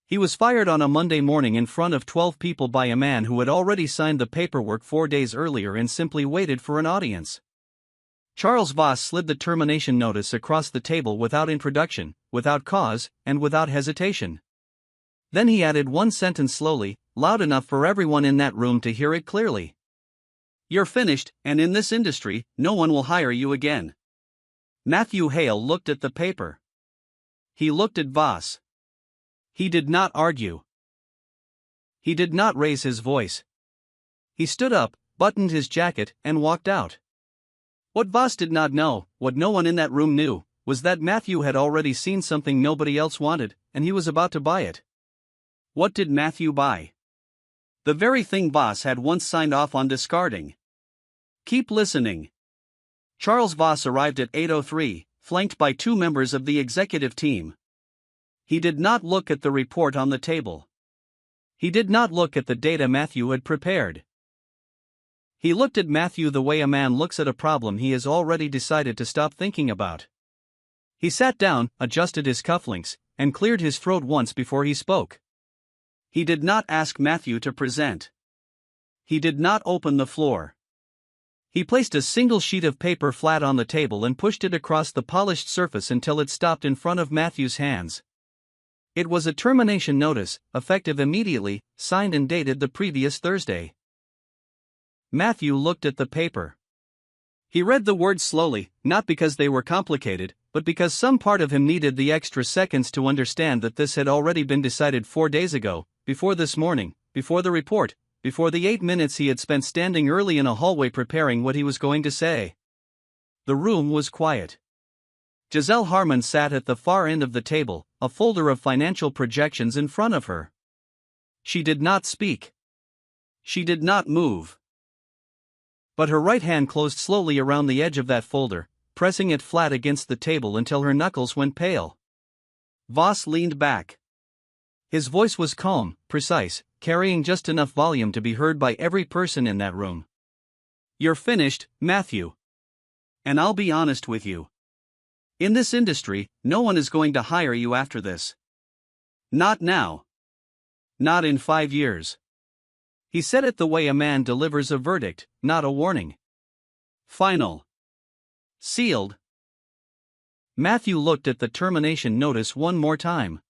He was fired on a Monday morning in front of 12 people by a man who had already signed the paperwork 4 days earlier and simply waited for an audience. Charles Voss slid the termination notice across the table without introduction, without cause, and without hesitation. Then he added one sentence slowly, loud enough for everyone in that room to hear it clearly. "You're finished, and in this industry, no one will hire you again." Matthew Hale looked at the paper. He looked at Voss. He did not argue. He did not raise his voice. He stood up, buttoned his jacket, and walked out. What Voss did not know, what no one in that room knew, was that Matthew had already seen something nobody else wanted, and he was about to buy it. What did Matthew buy? The very thing Voss had once signed off on discarding. Keep listening. Charles Voss arrived at 8:03, flanked by 2 members of the executive team. He did not look at the report on the table. He did not look at the data Matthew had prepared. He looked at Matthew the way a man looks at a problem he has already decided to stop thinking about. He sat down, adjusted his cufflinks, and cleared his throat once before he spoke. He did not ask Matthew to present. He did not open the floor. He placed a single sheet of paper flat on the table and pushed it across the polished surface until it stopped in front of Matthew's hands. It was a termination notice, effective immediately, signed and dated the previous Thursday. Matthew looked at the paper. He read the words slowly, not because they were complicated, but because some part of him needed the extra seconds to understand that this had already been decided 4 days ago, before this morning, before the report, before the 8 minutes he had spent standing early in a hallway preparing what he was going to say. The room was quiet. Giselle Harmon sat at the far end of the table, a folder of financial projections in front of her. She did not speak. She did not move. But her right hand closed slowly around the edge of that folder, pressing it flat against the table until her knuckles went pale. Voss leaned back. His voice was calm, precise, carrying just enough volume to be heard by every person in that room. "You're finished, Matthew. And I'll be honest with you. In this industry, no one is going to hire you after this. Not now. Not in 5 years." He said it the way a man delivers a verdict, not a warning. Final. Sealed. Matthew looked at the termination notice one more time.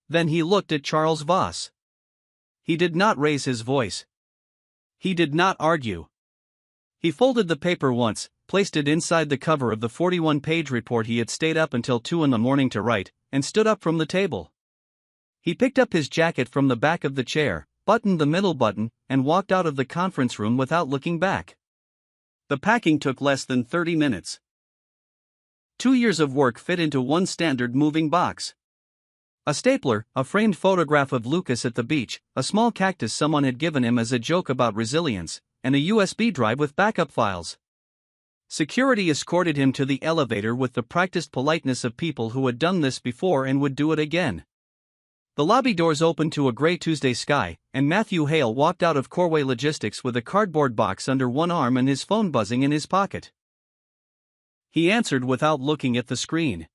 Then he looked at Charles Voss. He did not raise his voice. He did not argue. He folded the paper once, placed it inside the cover of the 41-page report he had stayed up until 2 in the morning to write, and stood up from the table. He picked up his jacket from the back of the chair, buttoned the middle button, and walked out of the conference room without looking back. The packing took less than 30 minutes. 2 years of work fit into one standard moving box. A stapler, a framed photograph of Lucas at the beach, a small cactus someone had given him as a joke about resilience, and a USB drive with backup files. Security escorted him to the elevator with the practiced politeness of people who had done this before and would do it again. The lobby doors opened to a gray Tuesday sky, and Matthew Hale walked out of Corway Logistics with a cardboard box under one arm and his phone buzzing in his pocket. He answered without looking at the screen.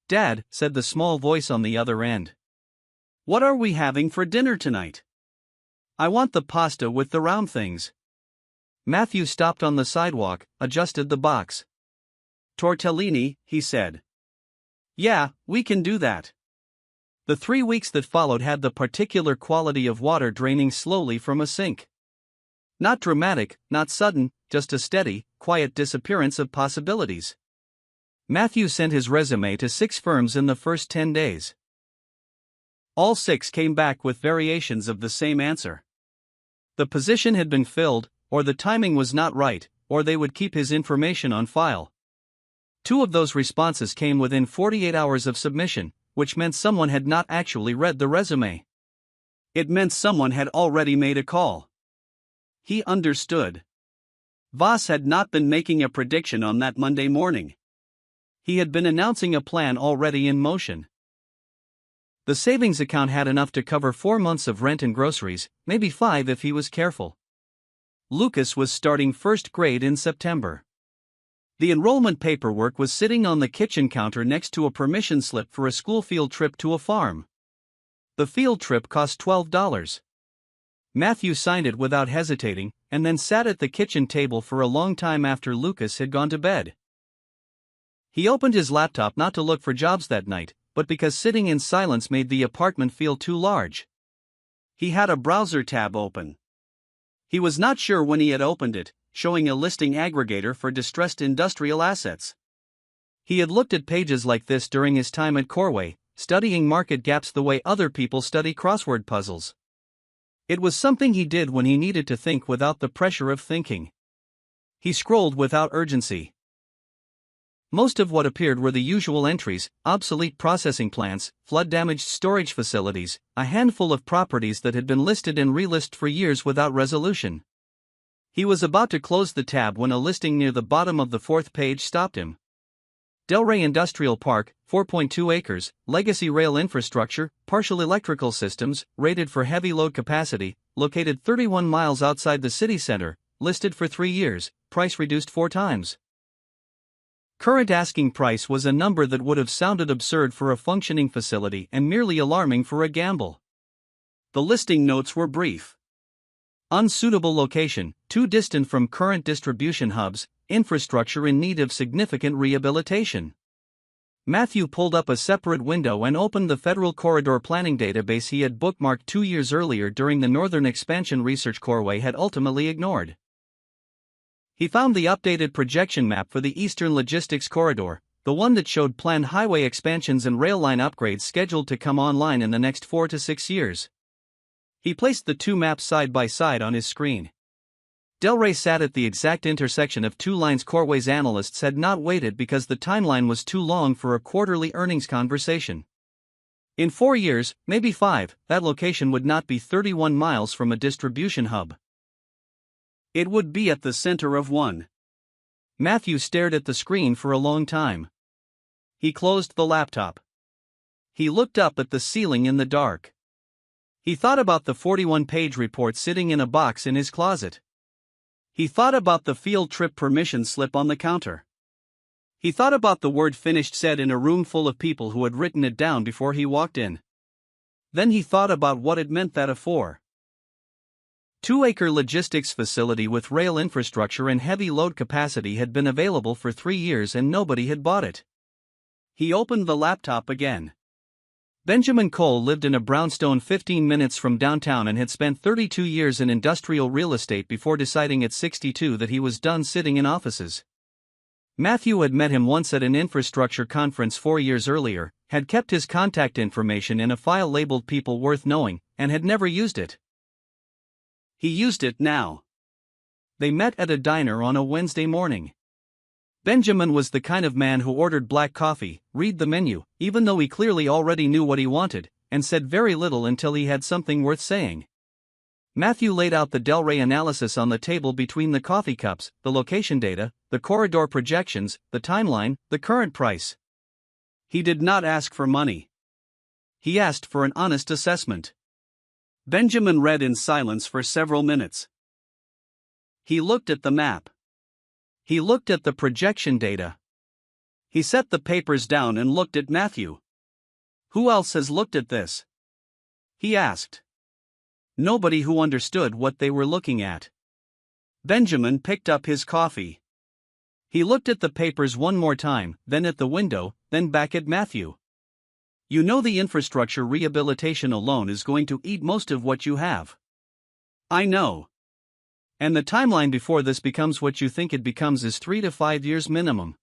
"Dad," said the small voice on the other end. "What are we having for dinner tonight?" "I want the pasta with the round things." Matthew stopped on the sidewalk, adjusted the box. "Tortellini," he said. "Yeah, we can do that." The 3 weeks that followed had the particular quality of water draining slowly from a sink. Not dramatic, not sudden, just a steady, quiet disappearance of possibilities. Matthew sent his resume to 6 firms in the first 10 days. All 6 came back with variations of the same answer. The position had been filled, or the timing was not right, or they would keep his information on file. 2 of those responses came within 48 hours of submission, which meant someone had not actually read the resume. It meant someone had already made a call. He understood. Voss had not been making a prediction on that Monday morning. He had been announcing a plan already in motion. The savings account had enough to cover 4 months of rent and groceries, maybe 5 if he was careful. Lucas was starting first grade in September. The enrollment paperwork was sitting on the kitchen counter next to a permission slip for a school field trip to a farm. The field trip cost $12. Matthew signed it without hesitating, and then sat at the kitchen table for a long time after Lucas had gone to bed. He opened his laptop not to look for jobs that night, but because sitting in silence made the apartment feel too large. He had a browser tab open. He was not sure when he had opened it, showing a listing aggregator for distressed industrial assets. He had looked at pages like this during his time at Corway, studying market gaps the way other people study crossword puzzles. It was something he did when he needed to think without the pressure of thinking. He scrolled without urgency. Most of what appeared were the usual entries: obsolete processing plants, flood-damaged storage facilities, a handful of properties that had been listed and relisted for years without resolution. He was about to close the tab when a listing near the bottom of the fourth page stopped him. Delray Industrial Park, 4.2 acres, legacy rail infrastructure, partial electrical systems, rated for heavy load capacity, located 31 miles outside the city center, listed for 3 years, price reduced 4 times. Current asking price was a number that would have sounded absurd for a functioning facility and merely alarming for a gamble. The listing notes were brief. Unsuitable location, too distant from current distribution hubs, infrastructure in need of significant rehabilitation. Matthew pulled up a separate window and opened the Federal Corridor Planning database he had bookmarked 2 years earlier during the Northern Expansion research Corway had ultimately ignored. He found the updated projection map for the Eastern Logistics Corridor, the one that showed planned highway expansions and rail line upgrades scheduled to come online in the next 4 to 6 years. He placed the two maps side by side on his screen. Delray sat at the exact intersection of 2 lines Corway's analysts had not waited because the timeline was too long for a quarterly earnings conversation. In 4 years, maybe 5, that location would not be 31 miles from a distribution hub. It would be at the center of one. Matthew stared at the screen for a long time. He closed the laptop. He looked up at the ceiling in the dark. He thought about the 41-page report sitting in a box in his closet. He thought about the field trip permission slip on the counter. He thought about the word finished said in a room full of people who had written it down before he walked in. Then he thought about what it meant that a 4.2-acre logistics facility with rail infrastructure and heavy load capacity had been available for 3 years and nobody had bought it. He opened the laptop again. Benjamin Cole lived in a brownstone 15 minutes from downtown and had spent 32 years in industrial real estate before deciding at 62 that he was done sitting in offices. Matthew had met him once at an infrastructure conference 4 years earlier, had kept his contact information in a file labeled People Worth Knowing, and had never used it. He used it now. They met at a diner on a Wednesday morning. Benjamin was the kind of man who ordered black coffee, read the menu, even though he clearly already knew what he wanted, and said very little until he had something worth saying. Matthew laid out the Delray analysis on the table between the coffee cups, the location data, the corridor projections, the timeline, the current price. He did not ask for money. He asked for an honest assessment. Benjamin read in silence for several minutes. He looked at the map. He looked at the projection data. He set the papers down and looked at Matthew. "Who else has looked at this?" he asked. Nobody who understood what they were looking at. Benjamin picked up his coffee. He looked at the papers one more time, then at the window, then back at Matthew. "You know the infrastructure rehabilitation alone is going to eat most of what you have." "I know. And the timeline before this becomes what you think it becomes is 3 to 5 years minimum.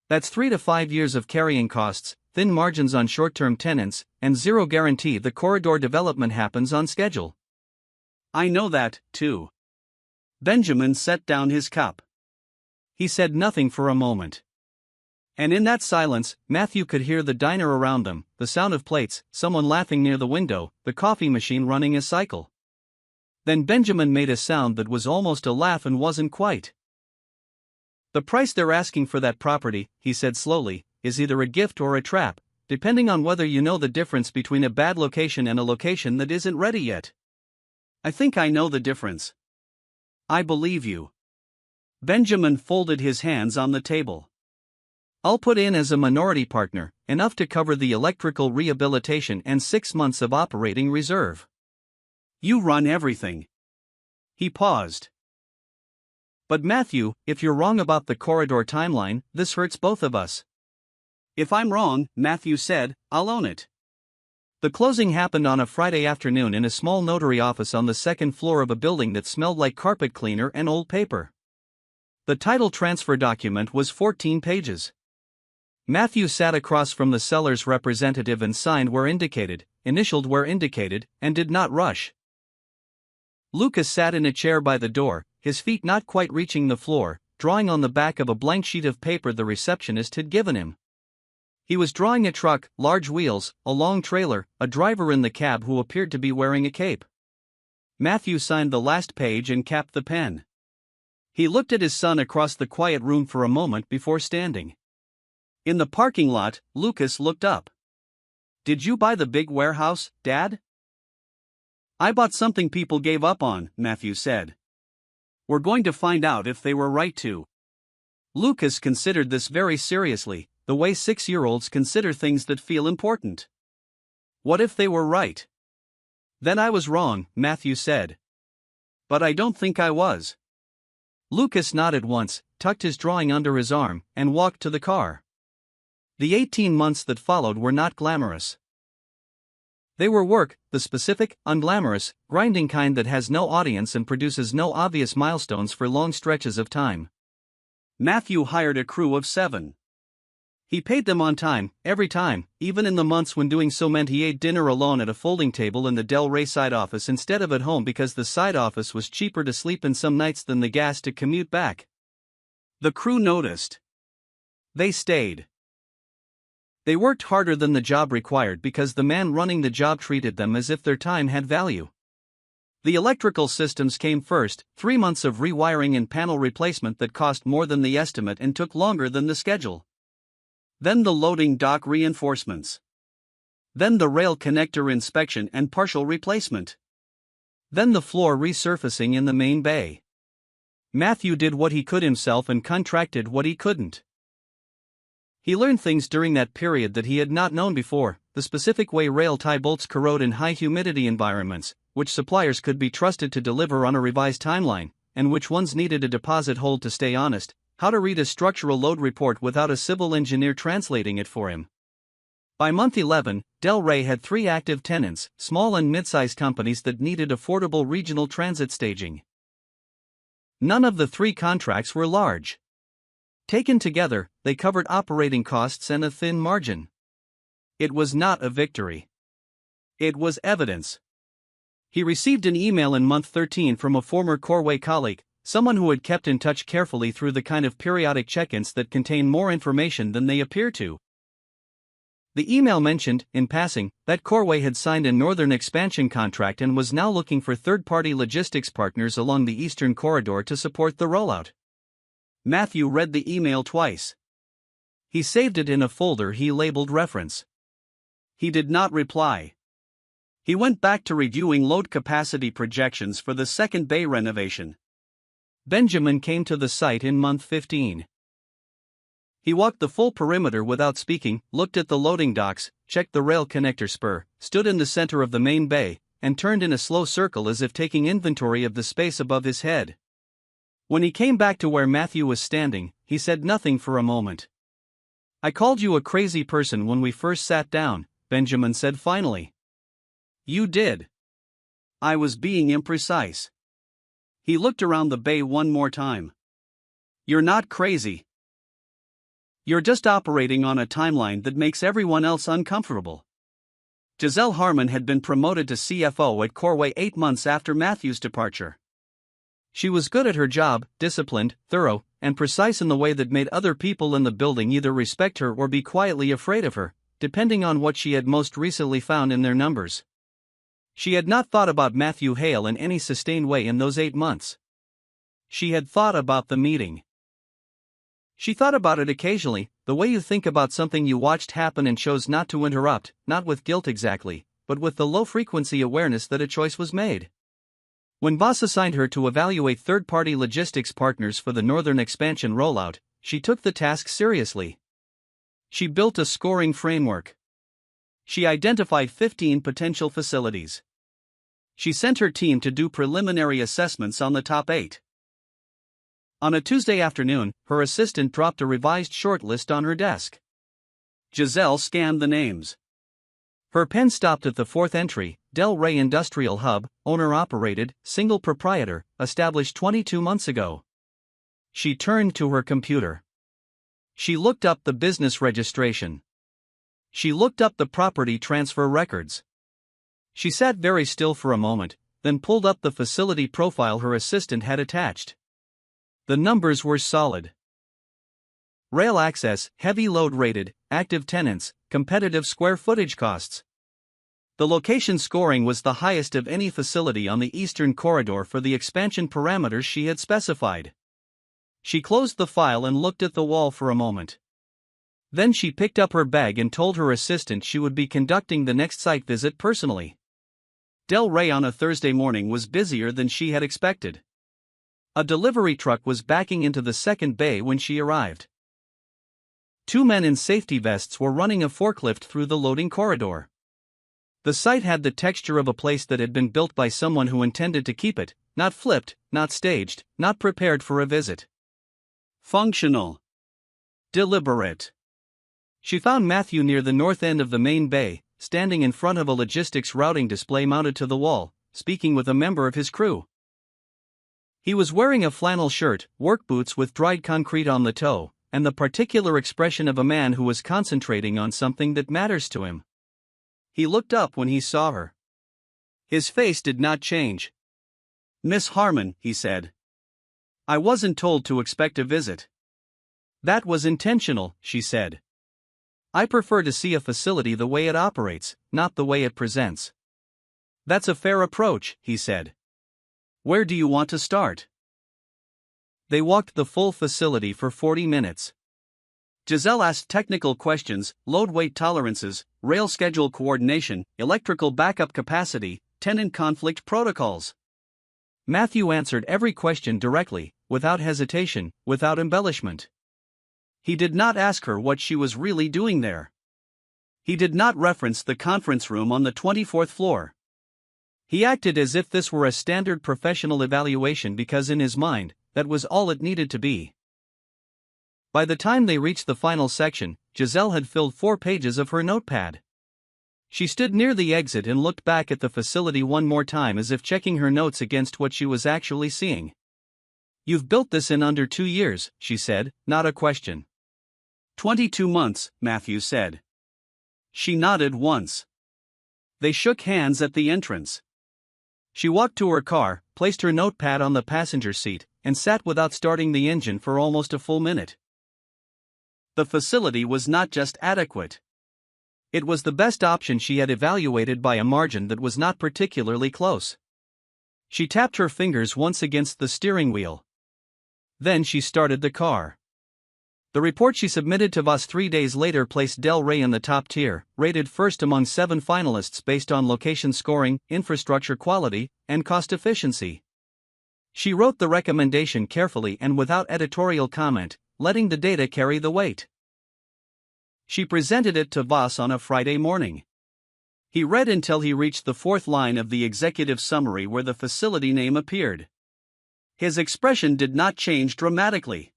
That's 3 to 5 years of carrying costs, thin margins on short-term tenants, and zero guarantee the corridor development happens on schedule." "I know that, too." Benjamin set down his cup. He said nothing for a moment. And in that silence, Matthew could hear the diner around them, the sound of plates, someone laughing near the window, the coffee machine running a cycle. Then Benjamin made a sound that was almost a laugh and wasn't quite. "The price they're asking for that property," he said slowly, "is either a gift or a trap, depending on whether you know the difference between a bad location and a location that isn't ready yet." "I think I know the difference." "I believe you." Benjamin folded his hands on the table. I'll put in as a minority partner, enough to cover the electrical rehabilitation and 6 months of operating reserve. You run everything. He paused. But Matthew, if you're wrong about the corridor timeline, this hurts both of us. If I'm wrong, Matthew said, I'll own it. The closing happened on a Friday afternoon in a small notary office on the second floor of a building that smelled like carpet cleaner and old paper. The title transfer document was 14 pages. Matthew sat across from the seller's representative and signed where indicated, initialed where indicated, and did not rush. Lucas sat in a chair by the door, his feet not quite reaching the floor, drawing on the back of a blank sheet of paper the receptionist had given him. He was drawing a truck, large wheels, a long trailer, a driver in the cab who appeared to be wearing a cape. Matthew signed the last page and capped the pen. He looked at his son across the quiet room for a moment before standing. In the parking lot, Lucas looked up. Did you buy the big warehouse, Dad? I bought something people gave up on, Matthew said. We're going to find out if they were right to. Lucas considered this very seriously, the way 6-year-olds consider things that feel important. What if they were right? Then I was wrong, Matthew said. But I don't think I was. Lucas nodded once, tucked his drawing under his arm, and walked to the car. The 18 months that followed were not glamorous. They were work, the specific, unglamorous, grinding kind that has no audience and produces no obvious milestones for long stretches of time. Matthew hired a crew of 7. He paid them on time, every time, even in the months when doing so meant he ate dinner alone at a folding table in the Del Rey side office instead of at home because the side office was cheaper to sleep in some nights than the gas to commute back. The crew noticed. They stayed. They worked harder than the job required because the man running the job treated them as if their time had value. The electrical systems came first, 3 months of rewiring and panel replacement that cost more than the estimate and took longer than the schedule. Then the loading dock reinforcements. Then the rail connector inspection and partial replacement. Then the floor resurfacing in the main bay. Matthew did what he could himself and contracted what he couldn't. He learned things during that period that he had not known before, the specific way rail tie bolts corrode in high humidity environments, which suppliers could be trusted to deliver on a revised timeline, and which ones needed a deposit hold to stay honest, how to read a structural load report without a civil engineer translating it for him. By month 11, Del Rey had 3 active tenants, small and mid-sized companies that needed affordable regional transit staging. None of the 3 contracts were large. Taken together, they covered operating costs and a thin margin. It was not a victory. It was evidence. He received an email in month 13 from a former Corway colleague, someone who had kept in touch carefully through the kind of periodic check-ins that contain more information than they appear to. The email mentioned, in passing, that Corway had signed a northern expansion contract and was now looking for third-party logistics partners along the eastern corridor to support the rollout. Matthew read the email twice. He saved it in a folder he labeled reference. He did not reply. He went back to reviewing load capacity projections for the second bay renovation. Benjamin came to the site in month 15. He walked the full perimeter without speaking, looked at the loading docks, checked the rail connector spur, stood in the center of the main bay, and turned in a slow circle as if taking inventory of the space above his head. When he came back to where Matthew was standing, he said nothing for a moment. "I called you a crazy person when we first sat down," Benjamin said finally. "You did." "I was being imprecise." He looked around the bay one more time. "You're not crazy. You're just operating on a timeline that makes everyone else uncomfortable." Giselle Harmon had been promoted to CFO at Corway 8 months after Matthew's departure. She was good at her job, disciplined, thorough, and precise in the way that made other people in the building either respect her or be quietly afraid of her, depending on what she had most recently found in their numbers. She had not thought about Matthew Hale in any sustained way in those 8 months. She had thought about the meeting. She thought about it occasionally, the way you think about something you watched happen and chose not to interrupt, not with guilt exactly, but with the low-frequency awareness that a choice was made. When Voss assigned her to evaluate third-party logistics partners for the northern expansion rollout, she took the task seriously. She built a scoring framework. She identified 15 potential facilities. She sent her team to do preliminary assessments on the top 8. On a Tuesday afternoon, her assistant dropped a revised shortlist on her desk. Giselle scanned the names. Her pen stopped at the 4th entry: Del Rey Industrial Hub, owner-operated, single proprietor, established 22 months ago. She turned to her computer. She looked up the business registration. She looked up the property transfer records. She sat very still for a moment, then pulled up the facility profile her assistant had attached. The numbers were solid. Rail access, heavy load rated, active tenants, competitive square footage costs. The location scoring was the highest of any facility on the Eastern Corridor for the expansion parameters she had specified. She closed the file and looked at the wall for a moment. Then she picked up her bag and told her assistant she would be conducting the next site visit personally. Del Rey on a Thursday morning was busier than she had expected. A delivery truck was backing into the second bay when she arrived. 2 men in safety vests were running a forklift through the loading corridor. The site had the texture of a place that had been built by someone who intended to keep it, not flipped, not staged, not prepared for a visit. Functional. Deliberate. She found Matthew near the north end of the main bay, standing in front of a logistics routing display mounted to the wall, speaking with a member of his crew. He was wearing a flannel shirt, work boots with dried concrete on the toe, and the particular expression of a man who was concentrating on something that matters to him. He looked up when he saw her. His face did not change. "Miss Harmon," he said. "I wasn't told to expect a visit." "That was intentional," she said. "I prefer to see a facility the way it operates, not the way it presents." "That's a fair approach," he said. "Where do you want to start?" They walked the full facility for 40 minutes. Giselle asked technical questions: load weight tolerances, rail schedule coordination, electrical backup capacity, tenant conflict protocols. Matthew answered every question directly, without hesitation, without embellishment. He did not ask her what she was really doing there. He did not reference the conference room on the 24th floor. He acted as if this were a standard professional evaluation because in his mind, that was all it needed to be. By the time they reached the final section, Giselle had filled 4 pages of her notepad. She stood near the exit and looked back at the facility one more time as if checking her notes against what she was actually seeing. "You've built this in under 2 years, she said, not a question. 22 months, Matthew said. She nodded once. They shook hands at the entrance. She walked to her car, placed her notepad on the passenger seat, and sat without starting the engine for almost a full minute. The facility was not just adequate. It was the best option she had evaluated by a margin that was not particularly close. She tapped her fingers once against the steering wheel. Then she started the car. The report she submitted to Voss 3 days later placed Del Rey in the top tier, rated first among 7 finalists based on location scoring, infrastructure quality, and cost efficiency. She wrote the recommendation carefully and without editorial comment, letting the data carry the weight. She presented it to Voss on a Friday morning. He read until he reached the 4th line of the executive summary where the facility name appeared. His expression did not change dramatically.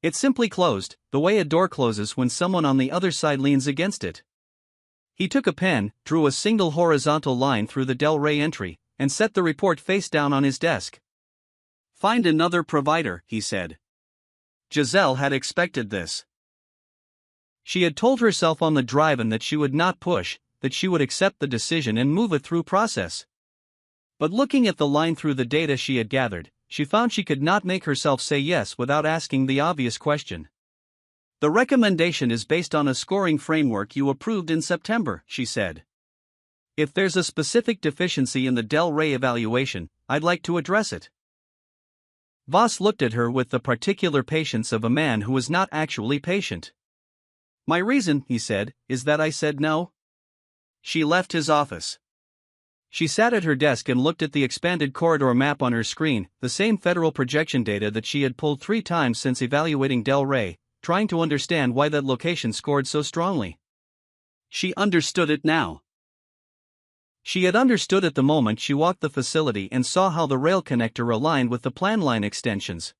It simply closed, the way a door closes when someone on the other side leans against it. He took a pen, drew a single horizontal line through the Del Rey entry, and set the report face down on his desk. "Find another provider," he said. Giselle had expected this. She had told herself on the drive-in that she would not push, that she would accept the decision and move it through process. But looking at the line through the data she had gathered, she found she could not make herself say yes without asking the obvious question. "The recommendation is based on a scoring framework you approved in September," she said. "If there's a specific deficiency in the Del Rey evaluation, I'd like to address it." Voss looked at her with the particular patience of a man who was not actually patient. "My reason," he said, "is that I said no." She left his office. She sat at her desk and looked at the expanded corridor map on her screen, the same federal projection data that she had pulled 3 times since evaluating Del Rey, trying to understand why that location scored so strongly. She understood it now. She had understood it the moment she walked the facility and saw how the rail connector aligned with the plan line extensions.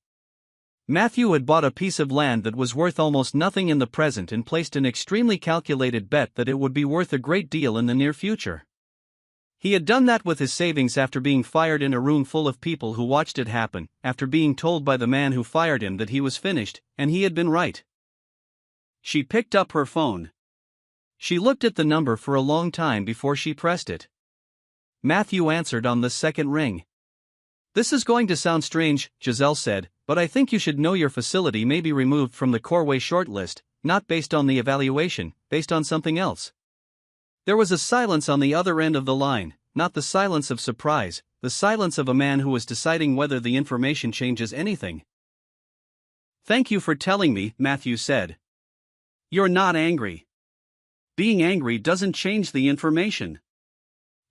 Matthew had bought a piece of land that was worth almost nothing in the present and placed an extremely calculated bet that it would be worth a great deal in the near future. He had done that with his savings after being fired in a room full of people who watched it happen, after being told by the man who fired him that he was finished, and he had been right. She picked up her phone. She looked at the number for a long time before she pressed it. Matthew answered on the second ring. "This is going to sound strange," Giselle said, "but I think you should know your facility may be removed from the Corway shortlist, not based on the evaluation, based on something else." There was a silence on the other end of the line, not the silence of surprise, the silence of a man who was deciding whether the information changes anything. "Thank you for telling me," Matthew said. "You're not angry. Being angry doesn't change the information.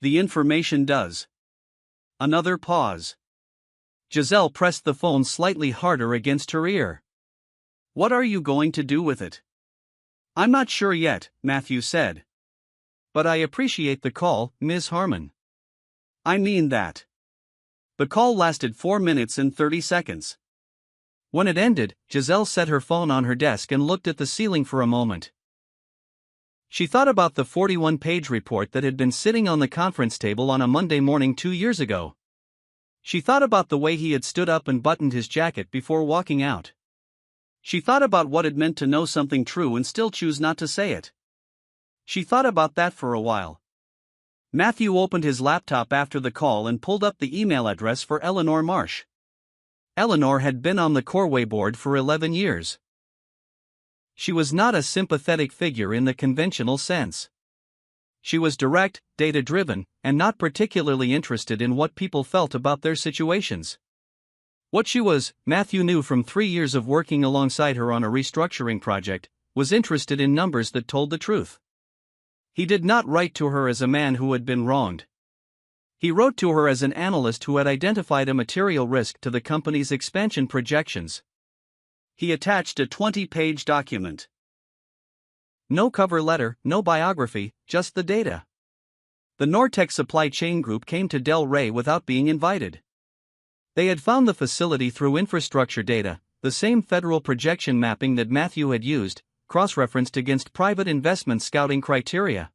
The information does." Another pause. Giselle pressed the phone slightly harder against her ear. "What are you going to do with it?" "I'm not sure yet," Matthew said. "But I appreciate the call, Ms. Harmon." "I mean that." The call lasted 4 minutes and 30 seconds. When it ended, Giselle set her phone on her desk and looked at the ceiling for a moment. She thought about the 41-page report that had been sitting on the conference table on a Monday morning 2 years ago. She thought about the way he had stood up and buttoned his jacket before walking out. She thought about what it meant to know something true and still choose not to say it. She thought about that for a while. Matthew opened his laptop after the call and pulled up the email address for Eleanor Marsh. Eleanor had been on the Corway board for 11 years. She was not a sympathetic figure in the conventional sense. She was direct, data-driven, and not particularly interested in what people felt about their situations. What she was, Matthew knew from 3 years of working alongside her on a restructuring project, was interested in numbers that told the truth. He did not write to her as a man who had been wronged. He wrote to her as an analyst who had identified a material risk to the company's expansion projections. He attached a 20-page document. No cover letter, no biography, just the data. The Nortec Supply Chain Group came to Del Rey without being invited. They had found the facility through infrastructure data, the same federal projection mapping that Matthew had used, cross-referenced against private investment scouting criteria.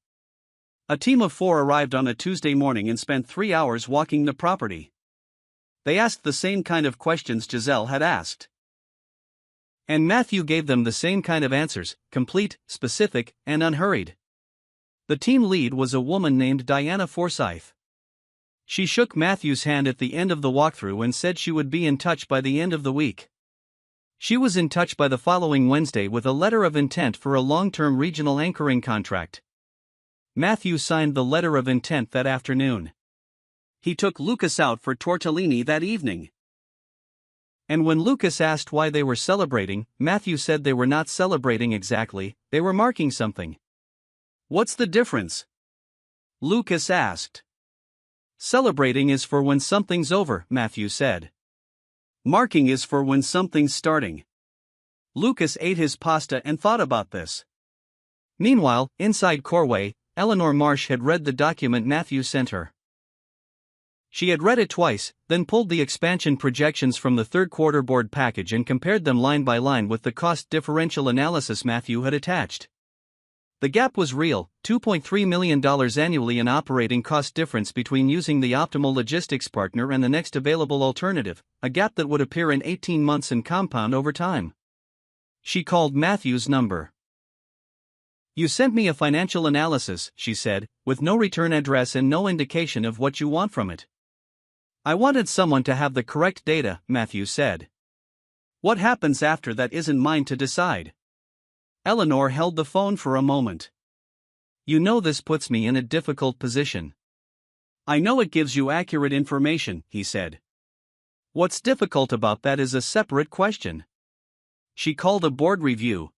A team of 4 arrived on a Tuesday morning and spent 3 hours walking the property. They asked the same kind of questions Giselle had asked. And Matthew gave them the same kind of answers, complete, specific, and unhurried. The team lead was a woman named Diana Forsyth. She shook Matthew's hand at the end of the walkthrough and said she would be in touch by the end of the week. She was in touch by the following Wednesday with a letter of intent for a long-term regional anchoring contract. Matthew signed the letter of intent that afternoon. He took Lucas out for tortellini that evening. And when Lucas asked why they were celebrating, Matthew said they were not celebrating exactly, they were marking something. "What's the difference?" Lucas asked. "Celebrating is for when something's over," Matthew said. "Marking is for when something's starting." Lucas ate his pasta and thought about this. Meanwhile, inside Corway, Eleanor Marsh had read the document Matthew sent her. She had read it twice, then pulled the expansion projections from the third quarter board package and compared them line by line with the cost differential analysis Matthew had attached. The gap was real, $2.3 million annually in operating cost difference between using the optimal logistics partner and the next available alternative, a gap that would appear in 18 months and compound over time. She called Matthew's number. "You sent me a financial analysis," she said, "with no return address and no indication of what you want from it." "I wanted someone to have the correct data," Matthew said. "What happens after that isn't mine to decide." Eleanor held the phone for a moment. "You know this puts me in a difficult position." "I know it gives you accurate information," he said. "What's difficult about that is a separate question." She called a board review.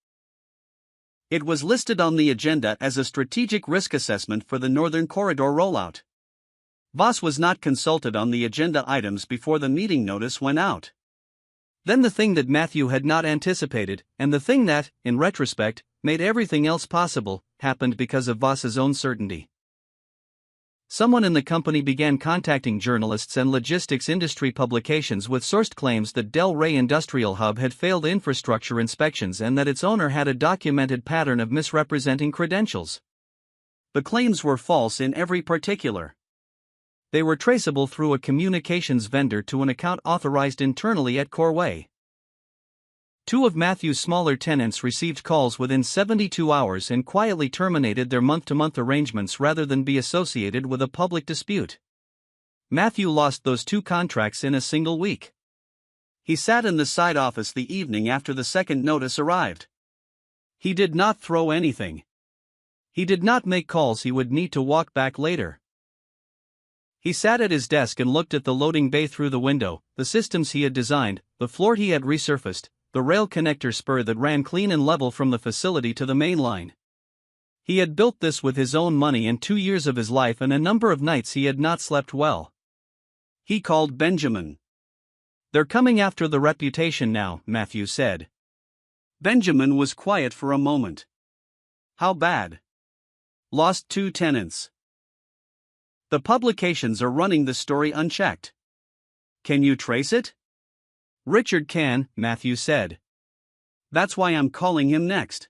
It was listed on the agenda as a strategic risk assessment for the Northern Corridor rollout. Voss was not consulted on the agenda items before the meeting notice went out. Then the thing that Matthew had not anticipated, and the thing that, in retrospect, made everything else possible, happened because of Voss's own certainty. Someone in the company began contacting journalists and logistics industry publications with sourced claims that Del Rey Industrial Hub had failed infrastructure inspections and that its owner had a documented pattern of misrepresenting credentials. The claims were false in every particular. They were traceable through a communications vendor to an account authorized internally at Corway. 2 of Matthew's smaller tenants received calls within 72 hours and quietly terminated their month-to-month arrangements rather than be associated with a public dispute. Matthew lost those 2 contracts in a single week. He sat in the side office the evening after the second notice arrived. He did not throw anything. He did not make calls he would need to walk back later. He sat at his desk and looked at the loading bay through the window, the systems he had designed, the floor he had resurfaced, the rail connector spur that ran clean and level from the facility to the main line. He had built this with his own money and 2 years of his life and a number of nights he had not slept well. He called Benjamin. "They're coming after the reputation now," Matthew said. Benjamin was quiet for a moment. "How bad?" "Lost 2 tenants. The publications are running the story unchecked." "Can you trace it?" "Richard can," Matthew said. "That's why I'm calling him next."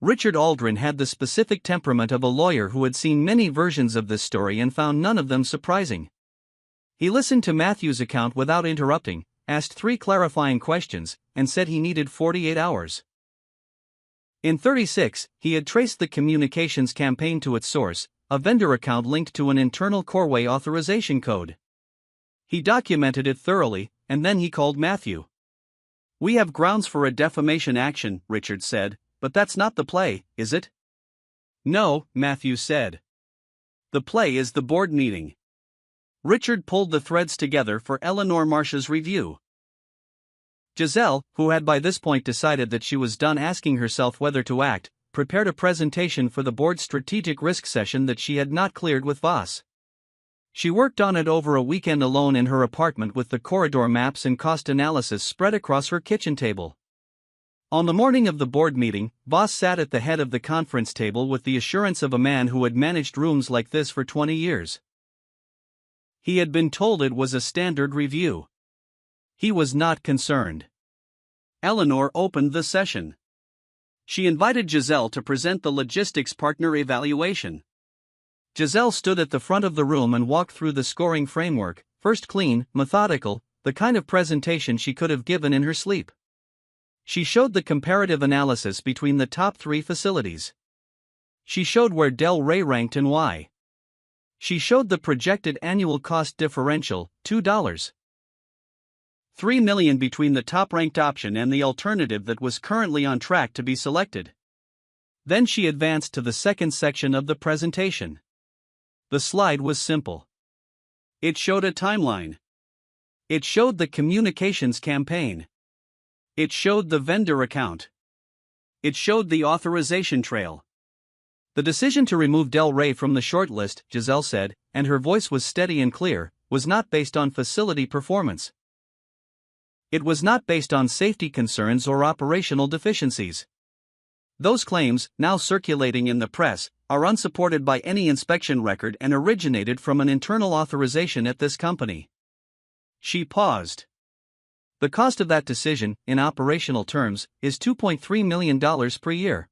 Richard Aldrin had the specific temperament of a lawyer who had seen many versions of this story and found none of them surprising. He listened to Matthew's account without interrupting, asked 3 clarifying questions, and said he needed 48 hours. In 36, he had traced the communications campaign to its source, a vendor account linked to an internal Corway authorization code. He documented it thoroughly, and then he called Matthew. "We have grounds for a defamation action," Richard said, "but that's not the play, is it?" "No," Matthew said. "The play is the board meeting." Richard pulled the threads together for Eleanor Marsh's review. Giselle, who had by this point decided that she was done asking herself whether to act, prepared a presentation for the board's strategic risk session that she had not cleared with Voss. She worked on it over a weekend alone in her apartment with the corridor maps and cost analysis spread across her kitchen table. On the morning of the board meeting, Voss sat at the head of the conference table with the assurance of a man who had managed rooms like this for 20 years. He had been told it was a standard review. He was not concerned. Eleanor opened the session. She invited Giselle to present the logistics partner evaluation. Giselle stood at the front of the room and walked through the scoring framework, first clean, methodical, the kind of presentation she could have given in her sleep. She showed the comparative analysis between the top 3 facilities. She showed where Del Rey ranked and why. She showed the projected annual cost differential, $2.3 million between the top-ranked option and the alternative that was currently on track to be selected. Then she advanced to the second section of the presentation. The slide was simple. It showed a timeline. It showed the communications campaign. It showed the vendor account. It showed the authorization trail. The decision to remove Del Rey from the shortlist, Giselle said, and her voice was steady and clear, was not based on facility performance. It was not based on safety concerns or operational deficiencies. Those claims, now circulating in the press, are unsupported by any inspection record and originated from an internal authorization at this company. She paused. The cost of that decision, in operational terms, is $2.3 million per year.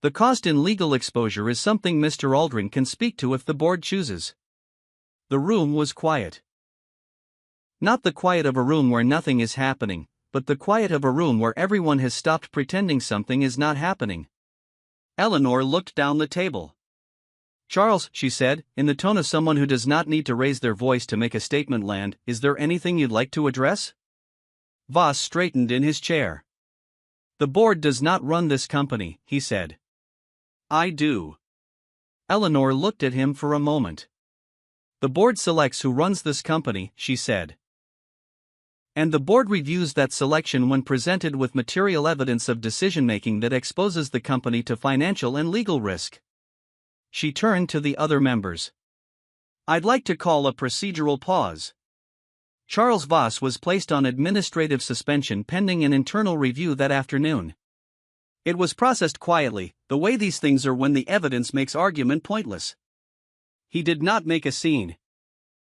The cost in legal exposure is something Mr. Aldrin can speak to if the board chooses. The room was quiet. Not the quiet of a room where nothing is happening, but the quiet of a room where everyone has stopped pretending something is not happening. Eleanor looked down the table. "Charles," she said, in the tone of someone who does not need to raise their voice to make a statement land, "is there anything you'd like to address?" Voss straightened in his chair. "The board does not run this company," he said. "I do." Eleanor looked at him for a moment. "The board selects who runs this company," she said. "And the board reviews that selection when presented with material evidence of decision-making that exposes the company to financial and legal risk." She turned to the other members. "I'd like to call a procedural pause." Charles Voss was placed on administrative suspension pending an internal review that afternoon. It was processed quietly, the way these things are when the evidence makes argument pointless. He did not make a scene.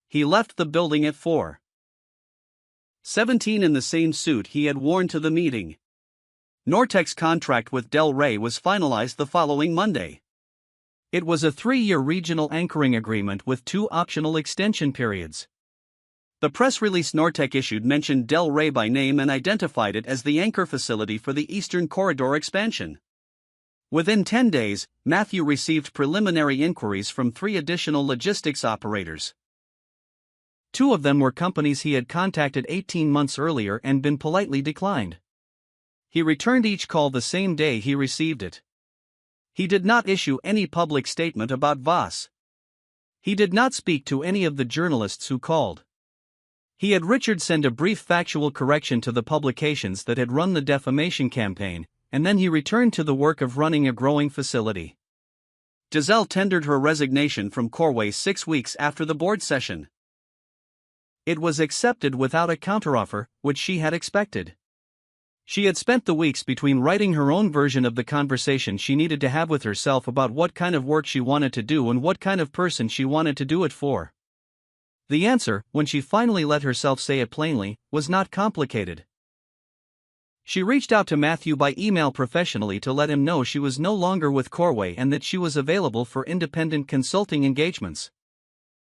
He left the building at 4:17 in the same suit he had worn to the meeting. Nortec's contract with Del Rey was finalized the following Monday. It was a 3-year regional anchoring agreement with 2 optional extension periods. The press release Nortec issued mentioned Del Rey by name and identified it as the anchor facility for the Eastern Corridor expansion. Within 10 days, Matthew received preliminary inquiries from 3 additional logistics operators. 2 of them were companies he had contacted 18 months earlier and been politely declined. He returned each call the same day he received it. He did not issue any public statement about Voss. He did not speak to any of the journalists who called. He had Richard send a brief factual correction to the publications that had run the defamation campaign, and then he returned to the work of running a growing facility. Giselle tendered her resignation from Corway 6 weeks after the board session. It was accepted without a counteroffer, which she had expected. She had spent the weeks between writing her own version of the conversation she needed to have with herself about what kind of work she wanted to do and what kind of person she wanted to do it for. The answer, when she finally let herself say it plainly, was not complicated. She reached out to Matthew by email professionally to let him know she was no longer with Corway and that she was available for independent consulting engagements.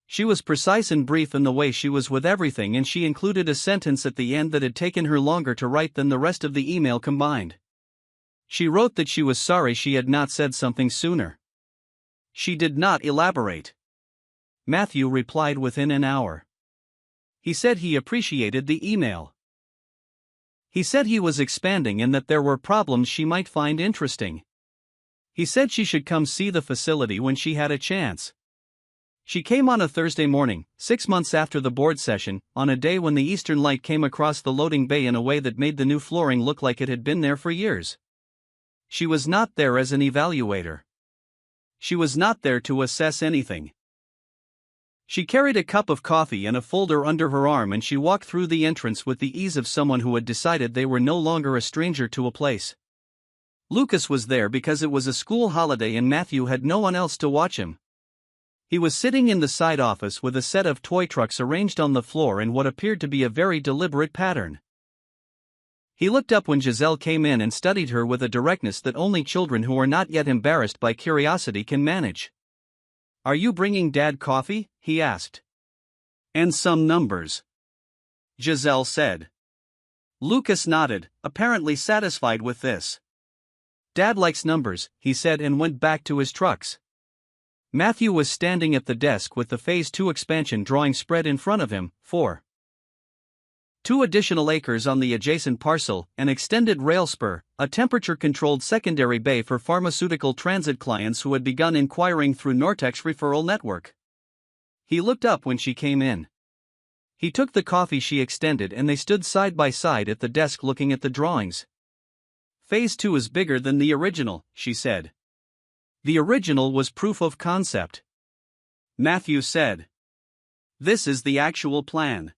She was precise and brief in the way she was with everything, and she included a sentence at the end that had taken her longer to write than the rest of the email combined. She wrote that she was sorry she had not said something sooner. She did not elaborate. Matthew replied within an hour. He said he appreciated the email. He said he was expanding and that there were problems she might find interesting. He said she should come see the facility when she had a chance. She came on a Thursday morning, 6 months after the board session, on a day when the eastern light came across the loading bay in a way that made the new flooring look like it had been there for years. She was not there as an evaluator. She was not there to assess anything. She carried a cup of coffee and a folder under her arm, and she walked through the entrance with the ease of someone who had decided they were no longer a stranger to a place. Lucas was there because it was a school holiday and Matthew had no one else to watch him. He was sitting in the side office with a set of toy trucks arranged on the floor in what appeared to be a very deliberate pattern. He looked up when Giselle came in and studied her with a directness that only children who are not yet embarrassed by curiosity can manage. "Are you bringing Dad coffee?" he asked. "And some numbers," Giselle said. Lucas nodded, apparently satisfied with this. "Dad likes numbers," he said, and went back to his trucks. Matthew was standing at the desk with the Phase 2 expansion drawing spread in front of him. 2 additional acres on the adjacent parcel, an extended rail spur, a temperature-controlled secondary bay for pharmaceutical transit clients who had begun inquiring through Nortec's referral network. He looked up when she came in. He took the coffee she extended and they stood side by side at the desk looking at the drawings. "Phase 2 is bigger than the original," she said. "The original was proof of concept," Matthew said. "This is the actual plan."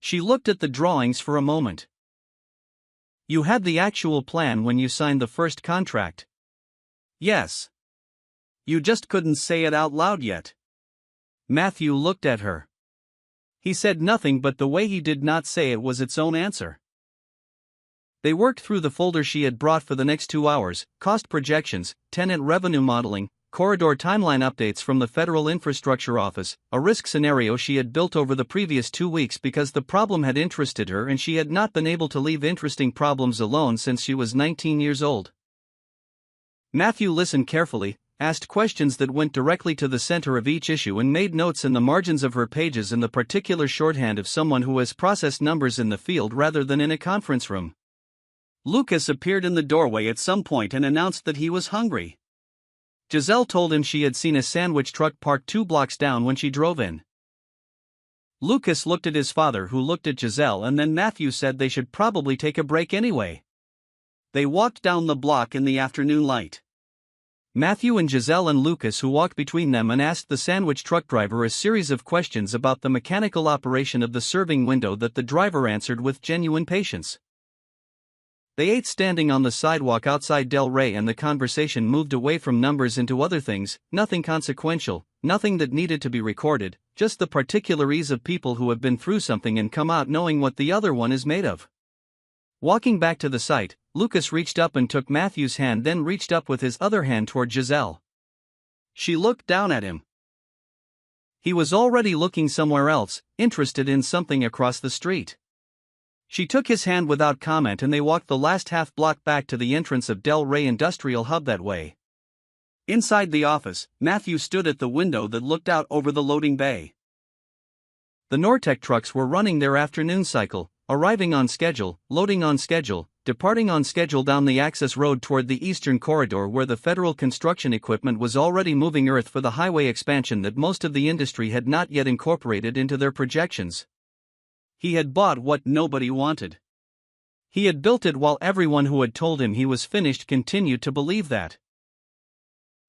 She looked at the drawings for a moment. "You had the actual plan when you signed the first contract?" "Yes. You just couldn't say it out loud yet." Matthew looked at her. He said nothing, but the way he did not say it was its own answer. They worked through the folder she had brought for the next 2 hours: cost projections, tenant revenue modeling, corridor timeline updates from the Federal Infrastructure Office, a risk scenario she had built over the previous 2 weeks because the problem had interested her and she had not been able to leave interesting problems alone since she was 19 years old. Matthew listened carefully, asked questions that went directly to the center of each issue, and made notes in the margins of her pages in the particular shorthand of someone who has processed numbers in the field rather than in a conference room. Lucas appeared in the doorway at some point and announced that he was hungry. Giselle told him she had seen a sandwich truck parked 2 blocks down when she drove in. Lucas looked at his father, who looked at Giselle, and then Matthew said they should probably take a break anyway. They walked down the block in the afternoon light. Matthew and Giselle and Lucas who walked between them and asked the sandwich truck driver a series of questions about the mechanical operation of the serving window that the driver answered with genuine patience. They ate standing on the sidewalk outside Del Rey, and the conversation moved away from numbers into other things, nothing consequential, nothing that needed to be recorded, just the particular ease of people who have been through something and come out knowing what the other one is made of. Walking back to the site, Lucas reached up and took Matthew's hand, then reached up with his other hand toward Giselle. She looked down at him. He was already looking somewhere else, interested in something across the street. She took his hand without comment and they walked the last half block back to the entrance of Del Rey Industrial Hub that way. Inside the office, Matthew stood at the window that looked out over the loading bay. The Nortec trucks were running their afternoon cycle, arriving on schedule, loading on schedule, departing on schedule down the access road toward the eastern corridor where the federal construction equipment was already moving earth for the highway expansion that most of the industry had not yet incorporated into their projections. He had bought what nobody wanted. He had built it while everyone who had told him he was finished continued to believe that.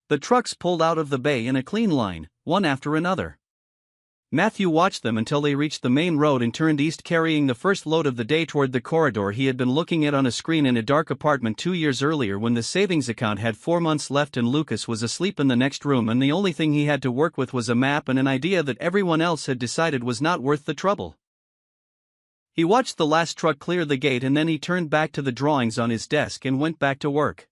The trucks pulled out of the bay in a clean line, one after another. Matthew watched them until they reached the main road and turned east, carrying the first load of the day toward the corridor he had been looking at on a screen in a dark apartment 2 years earlier when the savings account had 4 months left and Lucas was asleep in the next room and the only thing he had to work with was a map and an idea that everyone else had decided was not worth the trouble. He watched the last truck clear the gate and then he turned back to the drawings on his desk and went back to work.